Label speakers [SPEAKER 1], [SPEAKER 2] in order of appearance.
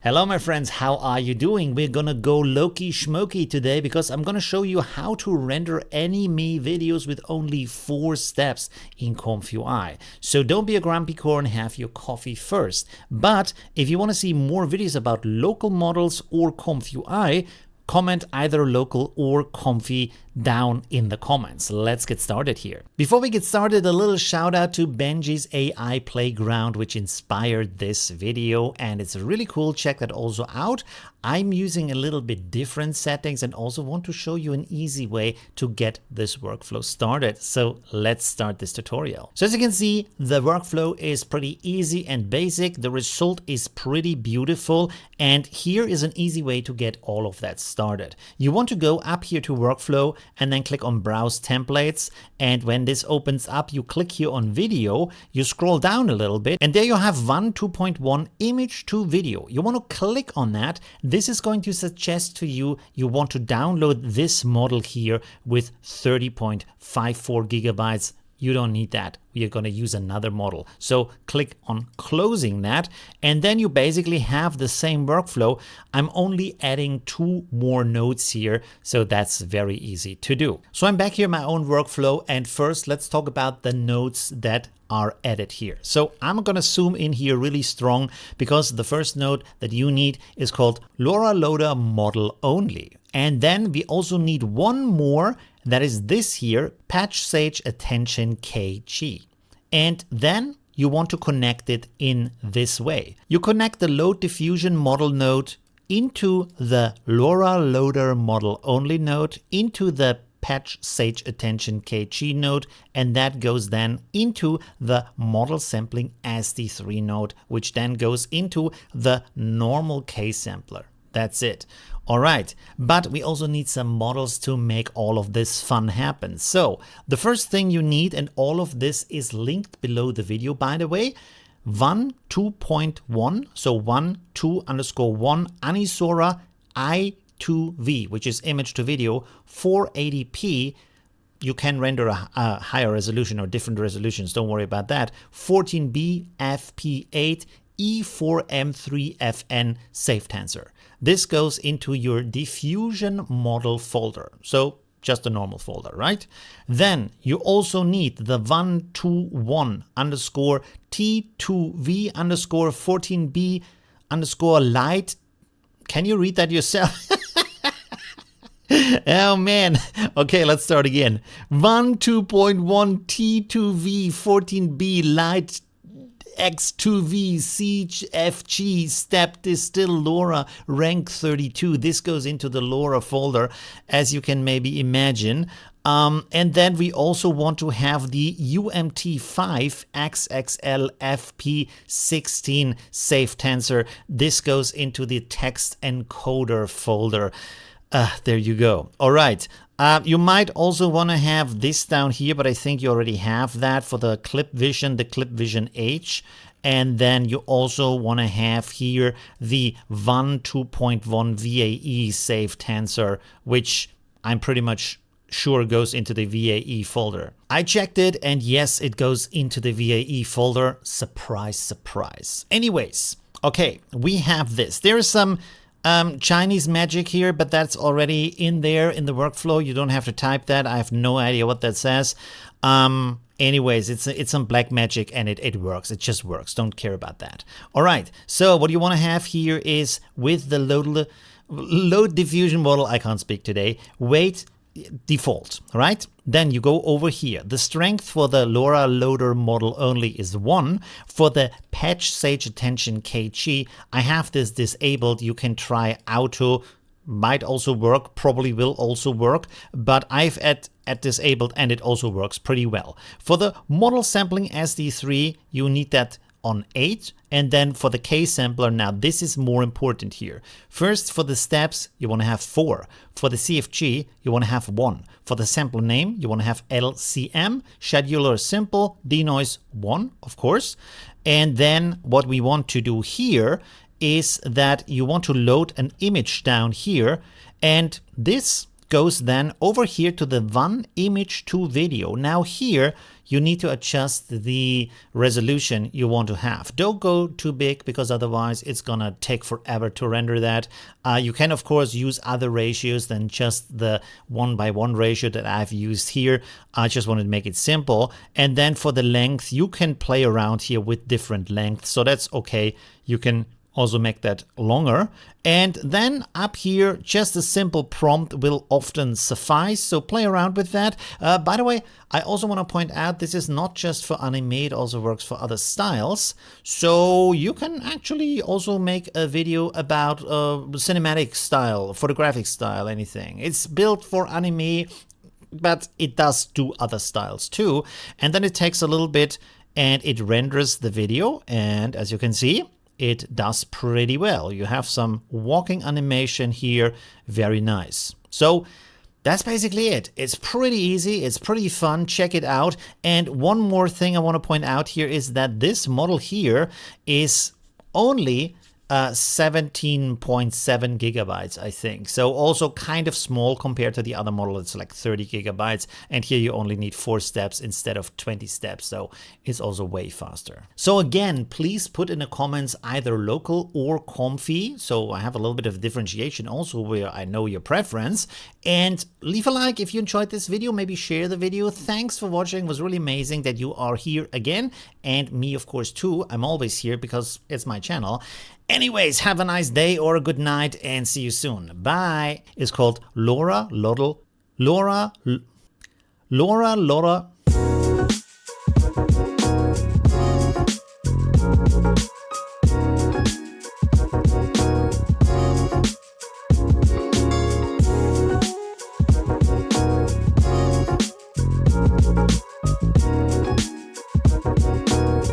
[SPEAKER 1] Hello my friends, how are you doing? We're gonna go low-key schmokey today because I'm gonna show you how to render anime videos with only 4 steps in ComfyUI. So don't be a grumpy core and have your coffee first. But if you want to see more videos about local models or ComfyUI, comment either local or comfy down in the comments. Let's get started here. Before we get started, a little shout out to Benji's AI Playground, which inspired this video, and it's really cool. Check that also out. I'm using a little bit different settings and also want to show you an easy way to get this workflow started. So let's start this tutorial. So as you can see, the workflow is pretty easy and basic. The result is pretty beautiful. And here is an easy way to get all of that started. You want to go up here to workflow and then click on browse templates. And when this opens up, you click here on video, you scroll down a little bit, and there you have 2.1 image to video. You want to click on that. This is going to suggest to you want to download this model here with 30.54 gigabytes. You don't need that. We are going to use another model. So click on closing that, and then you basically have the same workflow. I'm only adding 2 more nodes here, so that's very easy to do. So I'm back here in my own workflow, and first let's talk about the nodes that are added here. So I'm going to zoom in here really strong because the first node that you need is called LoRa Loader Model Only. And then we also need one more, that is this here, Patch Sage Attention KG. And then you want to connect it in this way. You connect the Load Diffusion Model node into the LoRa Loader Model Only node, into the Patch Sage Attention KG node, and that goes then into the Model Sampling SD3 node, which then goes into the normal K sampler. That's it. All right, but we also need some models to make all of this fun happen. So the first thing you need, and all of this is linked below the video, by the way, 1.2.1, so 1.2_1 Anisora I2V, which is image to video, 480p. You can render a higher resolution or different resolutions, don't worry about that. 14B FP8 E4M3FN safe tensor. This goes into your diffusion model folder. So just a normal folder, right? Then you also need the 121_T2V_14B_light. Can you read that yourself? Oh man. Okay, let's start again. 1.2.1 T2V14B light X2V Siege FG Step Distill LoRa rank 32. This goes into the LoRa folder, as you can maybe imagine. And then we also want to have the UMT5 XXL FP16 safe tensor. This goes into the text encoder folder. There you go. All right. You might also want to have this down here, but I think you already have that for the Clip Vision, the Clip Vision H. And then you also want to have here the 1.2.1 VAE safe tensor, which I'm pretty much sure goes into the VAE folder. I checked it, and yes, it goes into the VAE folder. Surprise, surprise. Anyways, okay, we have this. There is some Chinese magic here, but that's already in there in the workflow. You don't have to type that. I have no idea what that says. Anyways, it's some black magic, and it works. It just works. Don't care about that. All right. So what you want to have here is with the load diffusion model. I can't speak today. Weight default. All right. Then you go over here. The strength for the LoRa Loader Model Only is 1. For the Patch Sage Attention KG, I have this disabled. You can try auto. Might also work, probably will also work, but I've at disabled, and it also works pretty well. For the Model Sampling SD3, you need that on 8, and then for the K sampler, now this is more important here. First, for the steps, you want to have 4. For the CFG, you want to have 1. For the sample name, you want to have LCM, scheduler simple, denoise 1, of course. And then what we want to do here is that you want to load an image down here, and this goes then over here to the 1 image to video. Now here you need to adjust the resolution you want to have. Don't go too big because otherwise it's gonna take forever to render that. You can of course use other ratios than just the 1:1 ratio that I've used here. I just wanted to make it simple. And then for the length, you can play around here with different lengths, so that's okay. You can also make that longer. And then up here, just a simple prompt will often suffice, so play around with that. By the way, I also want to point out this is not just for anime, it also works for other styles. So you can actually also make a video about cinematic style, photographic style, anything. It's built for anime, but it does do other styles too. And then it takes a little bit and it renders the video, and as you can see, it does pretty well. You have some walking animation here, very nice. So that's basically it. It's pretty easy, it's pretty fun, check it out. And one more thing I want to point out here is that this model here is only 17.7 gigabytes, I think. So also kind of small compared to the other model. It's like 30 gigabytes. And here you only need 4 steps instead of 20 steps. So it's also way faster. So again, please put in the comments either local or comfy. So I have a little bit of differentiation also where I know your preference. And leave a like if you enjoyed this video. Maybe share the video. Thanks for watching. It was really amazing that you are here again. And me, of course, too. I'm always here because it's my channel. Anyways, have a nice day or a good night and see you soon. Bye. It's called Laura Lodel. Laura Laura